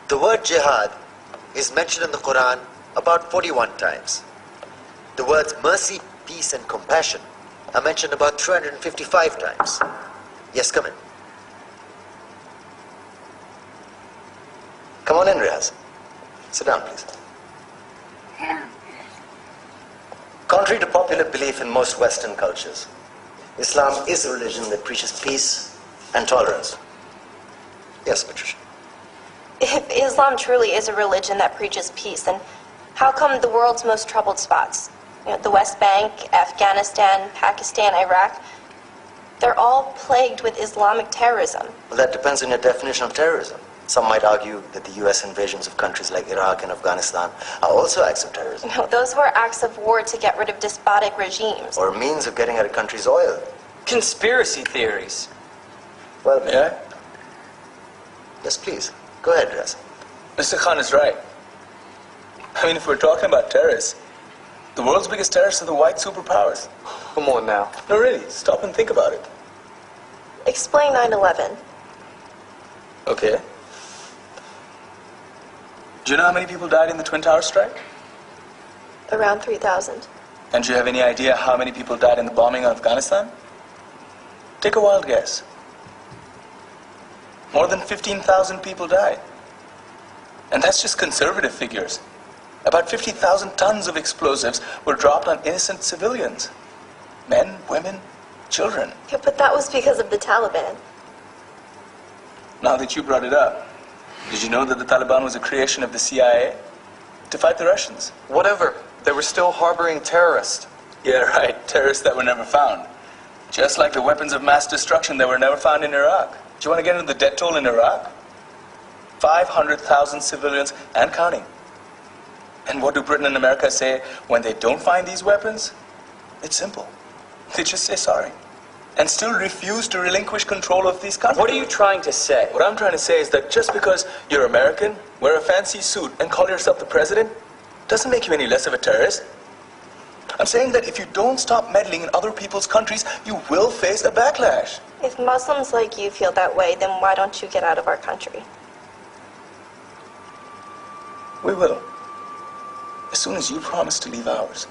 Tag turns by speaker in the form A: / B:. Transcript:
A: The word jihad is mentioned in the Quran about 41 times. The words mercy, peace, and compassion are mentioned about 355 times. Yes, come in. Come on in, Riaz. Sit down, please. Contrary to popular belief in most Western cultures, Islam is a religion that preaches peace and tolerance. Yes, Patricia.
B: If Islam truly is a religion that preaches peace, then how come the world's most troubled spots, the West Bank, Afghanistan, Pakistan, Iraq, they're all plagued with Islamic terrorism?
A: Well, that depends on your definition of terrorism. Some might argue that the U.S. invasions of countries like Iraq and Afghanistan are also acts of terrorism.
B: No, those were acts of war to get rid of despotic regimes.
A: Or a means of getting at a country's oil.
C: Conspiracy theories.
A: Well,
C: May I?
A: Yes, please. Go ahead, Riaz.
C: Mr. Khan is right. I mean, if we're talking about terrorists, the world's biggest terrorists are the white superpowers.
D: Come on now.
C: No, really, stop and think about it.
B: Explain 9/11.
C: Okay. Do you know how many people died in the Twin Towers strike?
B: Around 3,000.
C: And do you have any idea how many people died in the bombing of Afghanistan? Take a wild guess. More than 15,000 people died. And that's just conservative figures. About 50,000 tons of explosives were dropped on innocent civilians. Men, women, children.
B: Yeah, but that was because of the Taliban.
C: Now that you brought it up, did you know that the Taliban was a creation of the CIA to fight the Russians?
D: Whatever. They were still harboring terrorists.
C: Yeah, right. Terrorists that were never found. Just like the weapons of mass destruction that were never found in Iraq. Do you want to get into the death toll in Iraq? 500,000 civilians and counting. And what do Britain and America say when they don't find these weapons? It's simple. They just say sorry. And still refuse to relinquish control of these countries.
D: What are you trying to say?
C: What I'm trying to say is that just because you're American, wear a fancy suit, and call yourself the president, doesn't make you any less of a terrorist. I'm saying that if you don't stop meddling in other people's countries, you will face a backlash.
B: If Muslims like you feel that way, then why don't you get out of our country?
C: We will. As soon as you promise to leave ours.